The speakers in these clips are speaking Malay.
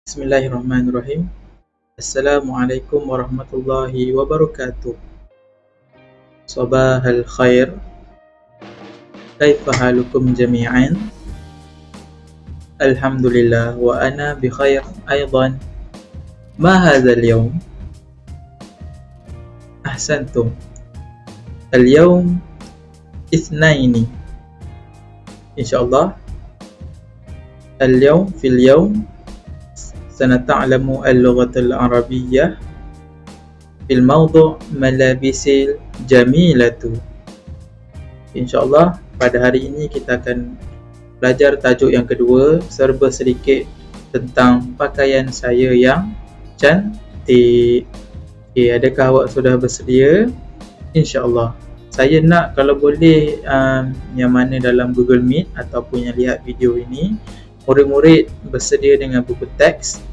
Bismillahirrahmanirrahim. Assalamualaikum warahmatullahi wabarakatuh. Sabahal khair. Kaifa halukum jami'an? Alhamdulillah wa ana bi khair aidan. Ma hadzal yawm? Ahsantum. Al-yawm ithnaini. Insyaallah. Al-yawm fil yawm سنتعلم اللغة العربية في الموضوع ملابس الجميلة. InsyaAllah pada hari ini kita akan belajar tajuk yang kedua, serba sedikit tentang pakaian saya yang cantik. Okay, adakah awak sudah bersedia? InsyaAllah. Saya nak kalau boleh yang mana dalam Google Meet ataupun yang lihat video ini, murid-murid bersedia dengan buku teks,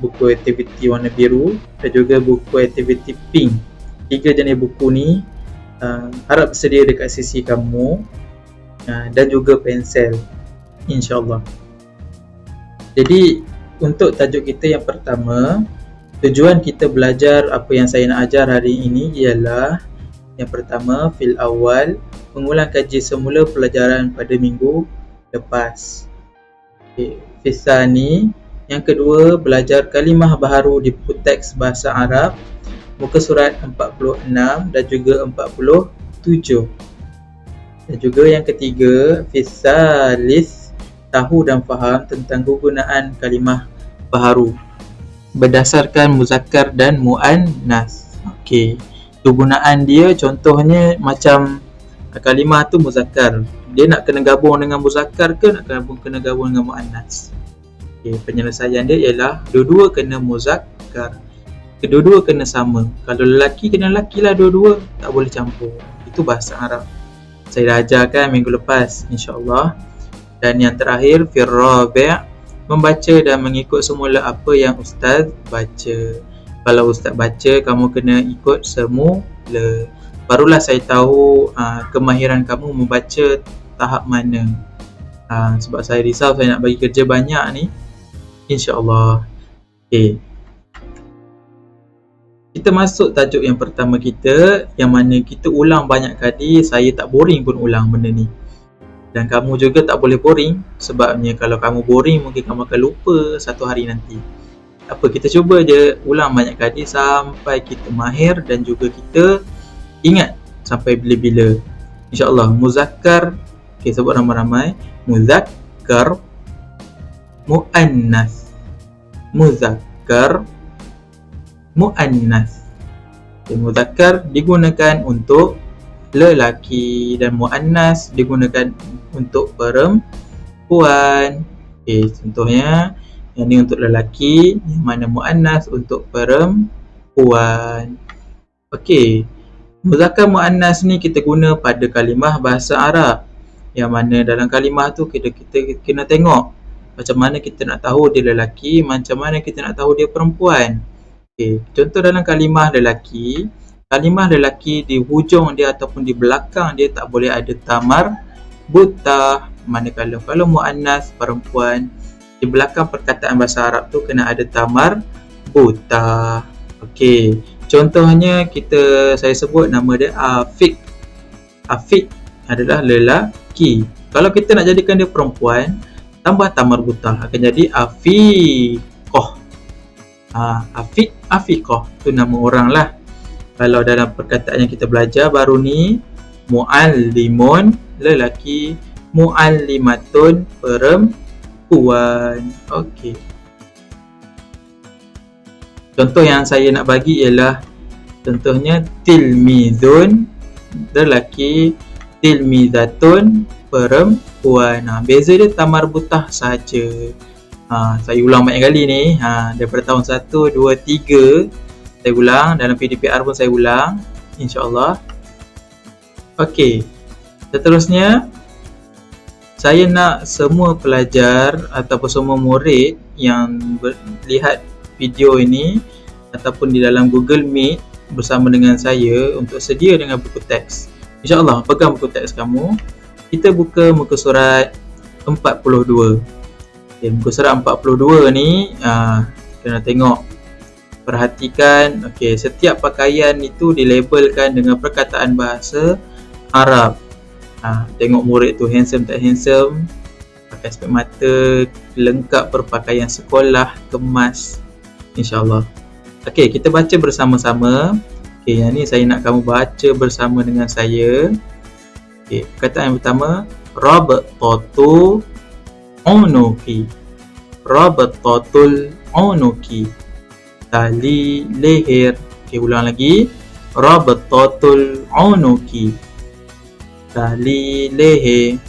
buku aktiviti warna biru dan juga buku aktiviti pink. 3 jenis buku ni harap bersedia dekat sisi kamu, dan juga pensel, insyaAllah. Jadi untuk tajuk kita yang pertama, tujuan kita belajar apa yang saya nak ajar hari ini ialah yang pertama, fil awal, mengulang kaji semula pelajaran pada minggu lepas. Fisani, yang kedua, belajar kalimah baharu di buku teks bahasa Arab muka surat 46 dan juga 47. Dan juga yang ketiga, fisalis, tahu dan faham tentang kegunaan kalimah baharu berdasarkan muzakkar dan muannas. Okey, kegunaan dia contohnya macam kalimah tu muzakkar, dia nak kena gabung dengan muzakkar ke nak kena gabung dengan muannas. Okay, penyelesaian dia ialah dua-dua kena muzakkar, kedua-dua kena sama. Kalau lelaki kena lelaki lah dua-dua, tak boleh campur. Itu bahasa Arab. Saya dah ajarkan minggu lepas, insyaAllah. Dan yang terakhir, firrabi', membaca dan mengikut semula apa yang ustaz baca. Kalau ustaz baca, kamu kena ikut semula. Barulah saya tahu kemahiran kamu membaca tahap mana. Sebab saya risau saya nak bagi kerja banyak ni, insyaAllah. Okay, kita masuk tajuk yang pertama kita, yang mana kita ulang banyak kali. Saya tak boring pun ulang benda ni, dan kamu juga tak boleh boring. Sebabnya kalau kamu boring, mungkin kamu akan lupa satu hari nanti. Apa, kita cuba je ulang banyak kali sampai kita mahir dan juga kita ingat sampai bila-bila, insyaAllah. Muzakkar, okay, sebut ramai-ramai. Muzakkar, muannas, muzakkar, muannas. Okay, muzakkar digunakan untuk lelaki dan muannas digunakan untuk perempuan. Okay, contohnya yang ni untuk lelaki, yang mana muannas untuk perempuan. Okey, muzakkar muannas ni kita guna pada kalimah bahasa Arab, yang mana dalam kalimah tu kita kena tengok macam mana kita nak tahu dia lelaki, macam mana kita nak tahu dia perempuan. Okay, contoh dalam kalimah lelaki di hujung dia ataupun di belakang dia tak boleh ada tamar buta. Manakala kalau muannas perempuan, di belakang perkataan bahasa Arab tu kena ada tamar buta. Okey, contohnya saya sebut nama dia Afiq. Afiq adalah lelaki. Kalau kita nak jadikan dia perempuan, tambah tamar buta, akan jadi Afiqah. Afiq, Afiqah tu nama orang lah. Kalau dalam perkataan yang kita belajar baru ni, muallimun lelaki, muallimatun perempuan. Okey, contoh yang saya nak bagi ialah contohnya tilmizun lelaki, tilmizatun perempuan. Beza dia tamar butah saja. Saya ulang banyak kali ni, daripada tahun 1, 2, 3 saya ulang, dalam PDPR pun saya ulang, insyaAllah. Okey, seterusnya saya nak semua pelajar ataupun semua murid yang lihat video ini ataupun di dalam Google Meet bersama dengan saya untuk sedia dengan buku teks. InsyaAllah, pegang buku teks kamu. Kita buka muka surat 42. Okay, muka surat 42 ni kena tengok, perhatikan. Okay, setiap pakaian itu dilabelkan dengan perkataan bahasa Arab. Tengok murid tu handsome tak handsome, pakai spek mata, lengkap berpakaian sekolah, kemas, insyaAllah. Okay, kita baca bersama-sama. Okay, yang ni saya nak kamu baca bersama dengan saya. Okay, perkataan yang pertama, rabtatul unuki. Rabtatul unuki, tali leher. Okay, ulang lagi. Rabtatul unuki, tali leher.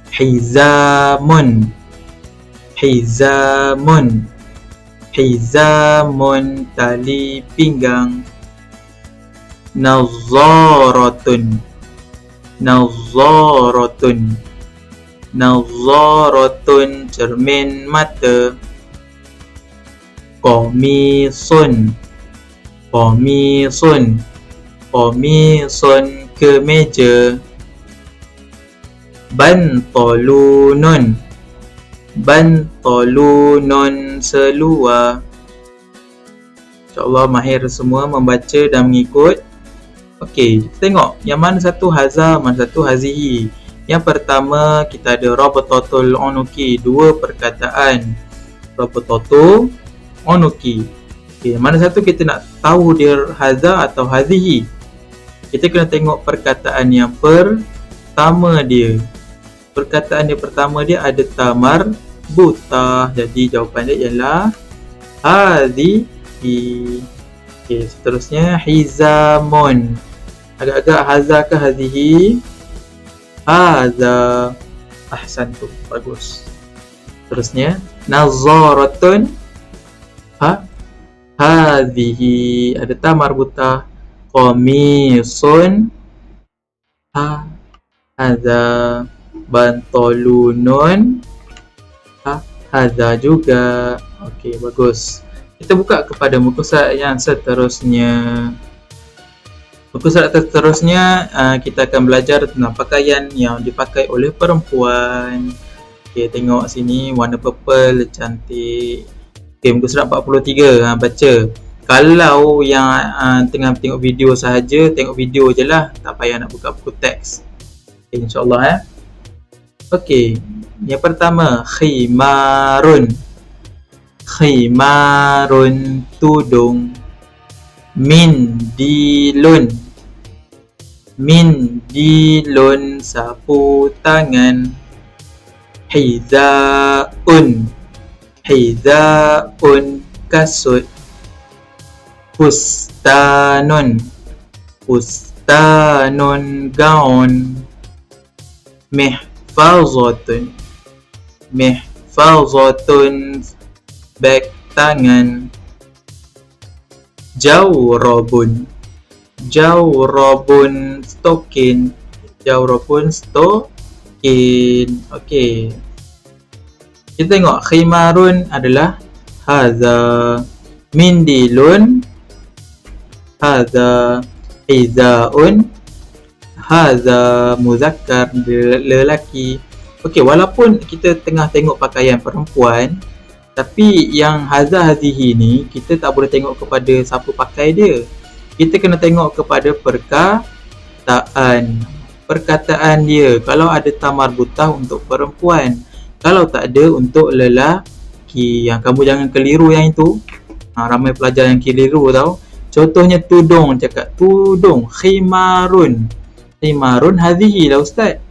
Hizamun. Hizamun. Hizamun, tali pinggang. Nazaratun. Nazaratun. Nazaratun, cermin mata. Qamisun. Qamisun. Qamisun, kemeja. Bantalunun. Bantalunun, seluar. InsyaAllah mahir semua membaca dan mengikut. Okey, kita tengok yang mana satu haza, mana satu hazihi. Yang pertama kita ada rabtatul unuki, dua perkataan. Rabtatul unuki. Okey, mana satu kita nak tahu dia haza atau hazihi? Kita kena tengok perkataan yang pertama dia. Perkataan yang pertama dia ada tamar buta. Jadi jawapan dia ialah hazihi. Okey, seterusnya hizamun. Agak-agak haza ke hazihi? Haza. Ahsantum, bagus. Terusnya nazaratun. Hazihi, ada tamar buta. Qamisun. Haza. Bantalunun. Haza juga. Okey, bagus. Kita buka kepada muka surat yang seterusnya. Muka surat seterusnya kita akan belajar tentang pakaian yang dipakai oleh perempuan. Okey, tengok sini warna purple cantik. Okey, muka surat 43, baca. Kalau yang tengah tengok video sahaja, tengok video je lah, tak payah nak buka buku teks. Okay, insyaAllah Okey, yang pertama khimarun. Khimarun, tudung. Mindilun. Mindilun, sapu tangan. Hizaun. Hizaun, kasut. Fustanun. Fustanun, gaun. Mihfazatun. Mihfazatun, beg tangan. Jawrabun. Jawrabun, stokin. Jawrabun, stokin. Okey, kita tengok khimarun adalah haza. Mindilun haza. Hizaun haza, muzakkar, lelaki. Okey, walaupun kita tengah tengok pakaian perempuan, tapi yang haza hazihi ni kita tak boleh tengok kepada siapa pakai dia. Kita kena tengok kepada perkataan. Perkataan dia. Kalau ada tamar butah untuk perempuan, kalau tak ada untuk lelaki. Yang kamu jangan keliru yang itu. Ramai pelajar yang keliru tau. Contohnya tudung, cakap tudung. Khimarun. Khimarun hazihi lah ustaz.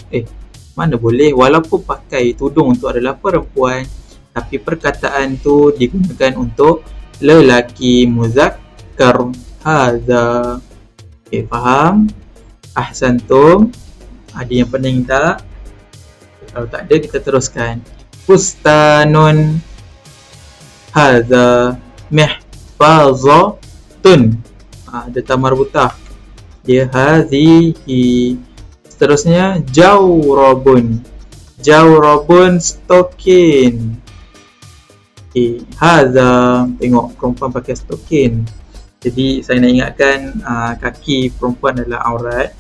Mana boleh, walaupun pakai tudung itu adalah perempuan, tapi perkataan tu digunakan untuk lelaki, muzakkar. Haza. Okey, faham? Ahsantum. Ada yang pening tak? Kalau tak ada, kita teruskan. Fustanun haza. Mihfazatun. Ada tamar butah. Dia hazihi. Seterusnya jawrabun. Jawrabun, stokin. Okay, haza. Tengok perempuan pakai stokin. Jadi saya nak ingatkan, kaki perempuan adalah aurat.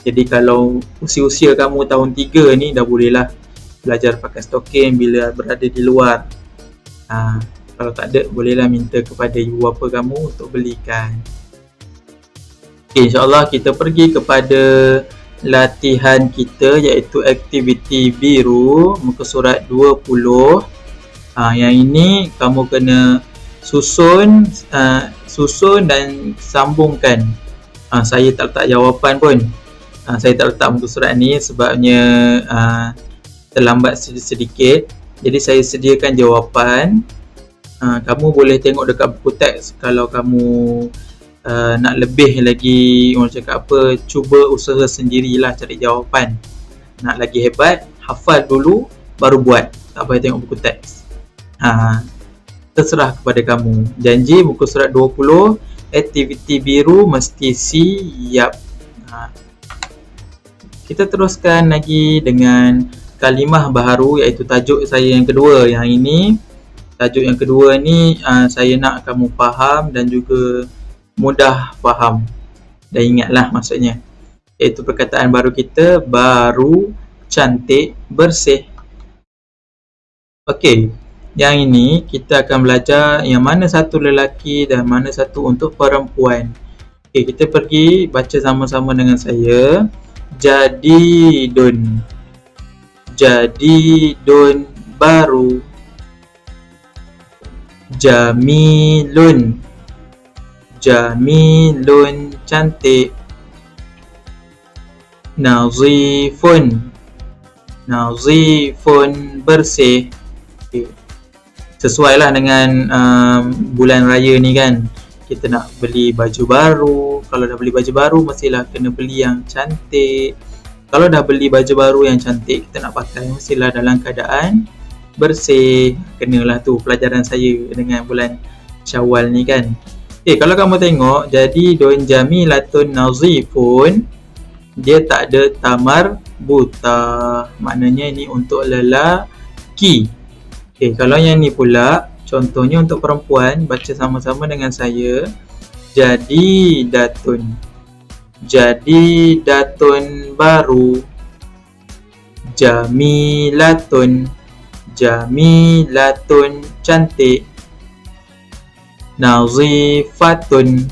Jadi kalau usia-usia kamu tahun 3 ni dah bolehlah belajar pakai stokin bila berada di luar. Kalau tak ada, bolehlah minta kepada ibu bapa kamu untuk belikan. InsyaAllah kita pergi kepada latihan kita, iaitu aktiviti biru, muka surat 20. Yang ini kamu kena susun dan sambungkan. Saya tak letak jawapan pun. Saya tak letak muka surat ni sebabnya terlambat sedikit. Jadi saya sediakan jawapan. Kamu boleh tengok dekat buku teks. Kalau kamu nak lebih lagi, orang cakap apa, cuba usaha sendirilah cari jawapan. Nak lagi hebat, hafal dulu baru buat. Tak payah tengok buku teks. Terserah kepada kamu. Janji muka surat 20, aktiviti biru mesti siap. Kita teruskan lagi dengan kalimah baharu, iaitu tajuk saya yang kedua. Yang ini, tajuk yang kedua ni saya nak kamu faham dan juga mudah faham dan ingatlah maksudnya, iaitu perkataan baru kita, baru, cantik, bersih. Okey, yang ini kita akan belajar yang mana satu lelaki dan mana satu untuk perempuan. Okey, kita pergi baca sama-sama dengan saya. Jadidun, jadidun, baru. Jamilun, jamilun, cantik. Nazifun, nazifun, bersih. Sesuailah dengan bulan raya ni kan, kita nak beli baju baru. Kalau dah beli baju baru, mestilah kena beli yang cantik. Kalau dah beli baju baru yang cantik, kita nak pakai, mestilah dalam keadaan bersih. Kenalah tu pelajaran saya dengan bulan Syawal ni kan. Kalau kamu tengok, jadi don jamilatun nazifun, dia tak ada tamar buta. Maknanya ni untuk lelaki. Kalau yang ni pula, contohnya untuk perempuan, baca sama-sama dengan saya. Jadidatun, jadidatun, baru. Jamilatun, jamilatun, cantik. Nazifatun,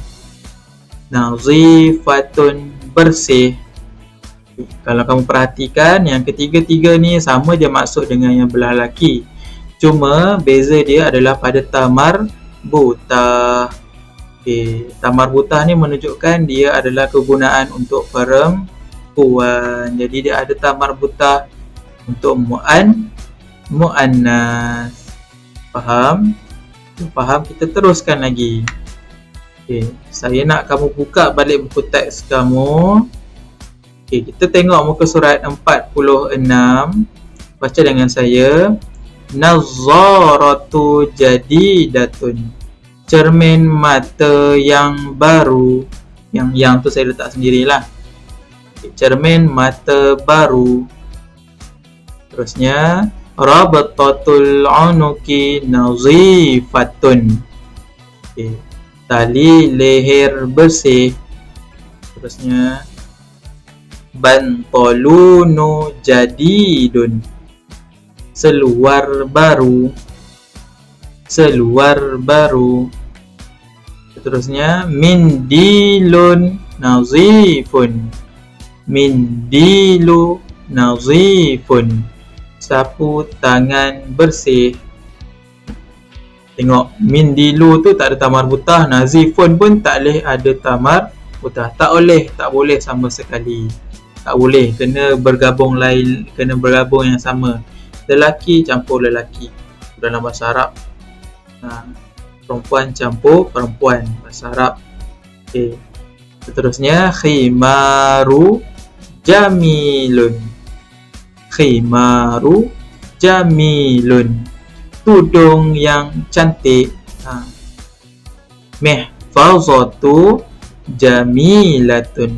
nazifatun, bersih. Kalau kamu perhatikan, yang ketiga-tiga ni sama je maksud dengan yang belah lelaki. Cuma beza dia adalah pada tamar buta. Tamar buta ni menunjukkan dia adalah kegunaan untuk perempuan. Jadi dia ada tamar buta untuk muannas. Faham? Faham? Kita teruskan lagi. Saya nak kamu buka balik buku teks kamu. Kita tengok muka surat 46. Baca dengan saya. Nazzaratu jadidatun, cermin mata yang baru. Yang tu saya letak sendirilah. Cermin mata baru. Terusnya, rabatatul unuki nazifatun, tali leher bersih. Terusnya, bantalunu jadidun, seluar baru. Seluar baru. Terusnya, mindilun nazifun, mindilu nazifun, sapu tangan bersih. Tengok, mindilu tu tak ada tamar butah, nazifun pun tak boleh ada tamar butah. Tak boleh sama sekali. Tak boleh, kena bergabung lain, kena bergabung yang sama. Lelaki campur lelaki dalam bahasa Arab. Perempuan campur perempuan, bahasa Arab. Seterusnya, khimaru jamilun, khimaru jamilun, tudung yang cantik. Mihfazatu jamilatun,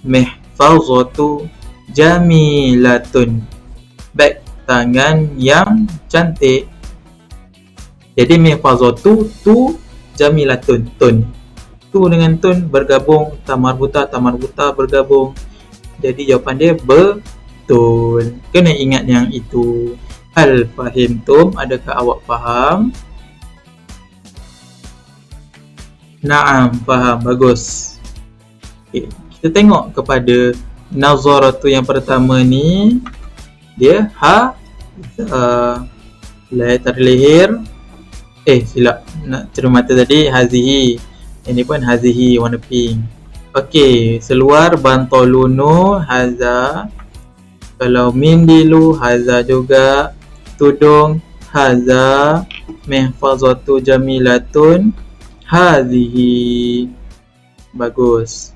mihfazatu jamilatun, beg tangan yang cantik. Jadi mihfazatu tu jamilatun, tun. Tu dengan tun bergabung, tamar buta bergabung. Jadi jawapan dia betul. Kena ingat yang itu. Hal fahimtum, adakah awak faham? Naam, faham. Bagus. Okay. Kita tengok kepada nazaratu yang pertama ni. Dia terlehir. Silap. Nak cermata tadi hazihi. Ini pun hazihi warna pink. Okey, seluar bantolunu haza. Kalau mindilu haza juga. Tudung haza. Mihfazatu jamilatun hazihi. Bagus.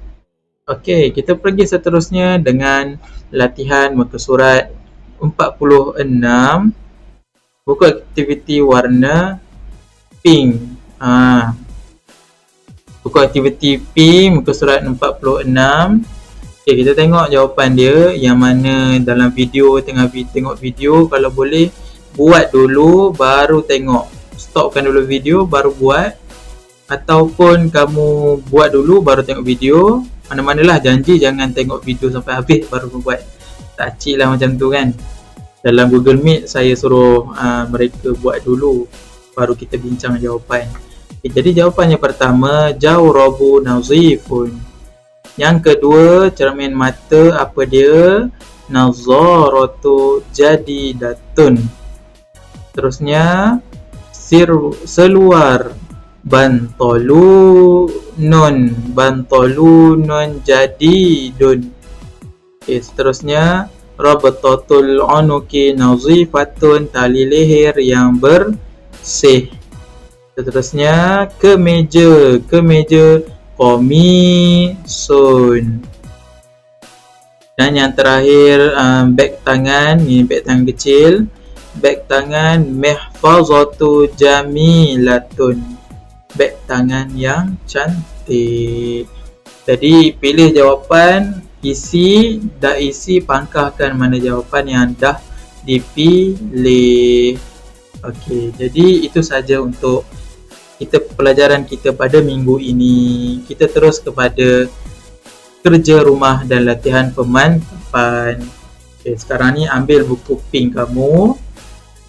Okey, kita pergi seterusnya dengan latihan muka surat 46. Buku aktiviti warna pink. Buku aktiviti pink muka surat 46. Okay, kita tengok jawapan dia. Yang mana dalam video, tengah tengok video, kalau boleh buat dulu baru tengok. Stopkan dulu video baru buat. Ataupun kamu buat dulu baru tengok video. Mana-manalah, janji jangan tengok video sampai habis baru buat. Tak cik lah macam tu kan. Dalam Google Meet saya suruh mereka buat dulu baru kita bincang jawapan. Jadi jawapannya pertama, jawrabu nazifun. Yang kedua, cermin mata apa dia? Nazaratu jadidatun. Terusnya, seluar bantolunun jadidun. Seterusnya, rabatatul unuki nazifatun, tali leher yang bersih. Seterusnya, kemeja qamisun. Dan yang terakhir, beg tangan, ni beg tangan kecil. Beg tangan mihfazatu jamilatun, beg tangan yang cantik. Jadi pilih jawapan, isi, dah isi pangkahkan mana jawapan yang dah dipilih. Okey, jadi itu saja untuk pelajaran kita pada minggu ini. Kita terus kepada kerja rumah dan latihan pemantapan. Okay, sekarang ni ambil buku pink kamu.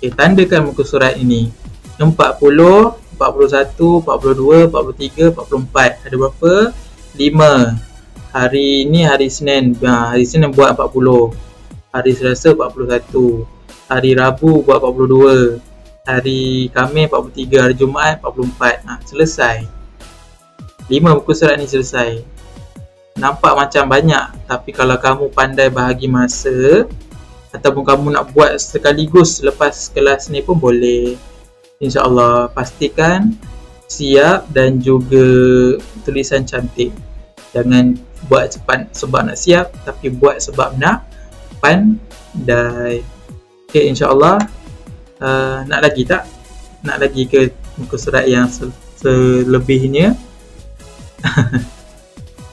Okay, tandakan muka surat ini. 40, 41, 42, 43, 44. Ada berapa? 5. Hari ni hari Senin. Hari Senin buat 40. Hari Selasa 41. Hari Rabu buat 42. Hari Khamis 43, hari Jumaat 44. Selesai. 5 buku surat ni selesai. Nampak macam banyak, tapi kalau kamu pandai bahagi masa ataupun kamu nak buat sekaligus lepas kelas ni pun boleh. InsyaAllah, pastikan siap dan juga tulisan cantik. Jangan buat cepat sebab nak siap, tapi buat sebab nak pandai. Okay, insyaAllah. Nak lagi tak? Nak lagi ke muka surat yang selebihnya?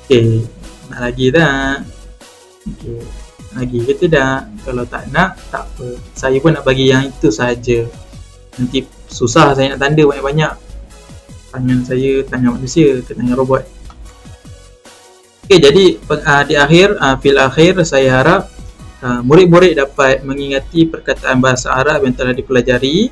Okay, nak lagi tak? Okay, nak lagi ke tidak? Kalau tak nak, tak apa. Saya pun nak bagi yang itu sahaja. Nanti susah saya nak tanda banyak-banyak. Tangan saya, tangan manusia ke tangan robot. Okay, jadi di akhir, fil akhir, saya harap murid-murid dapat mengingati perkataan bahasa Arab yang telah dipelajari.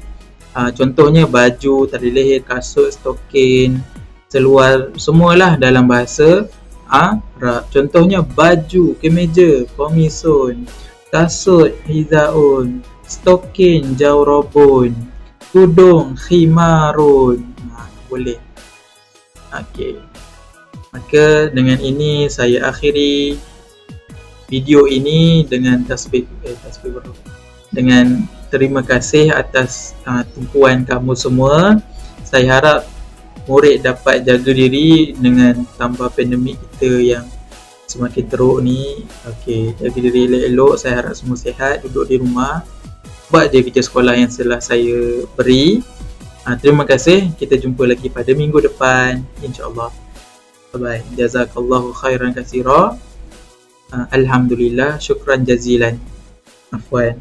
Contohnya baju, tali leher, kasut, stokin, seluar, semualah dalam bahasa Arab. Contohnya baju, kemeja, qamisun, kasut, hizaun, stokin, jawrabun, tudung, khimarun. Boleh. Okey. Maka dengan ini saya akhiri video ini dengan dengan terima kasih atas tumpuan kamu semua. Saya harap murid dapat jaga diri dengan tambah pandemik kita yang semakin teruk ni. Okey, jaga diri elok-elok. Saya harap semua sihat, duduk di rumah, buat je kerja sekolah yang telah saya beri. Terima kasih. Kita jumpa lagi pada minggu depan, insya-Allah. Bye bye. Jazakallahu khairan katsira. Alhamdulillah, syukran jazilan. Afwan.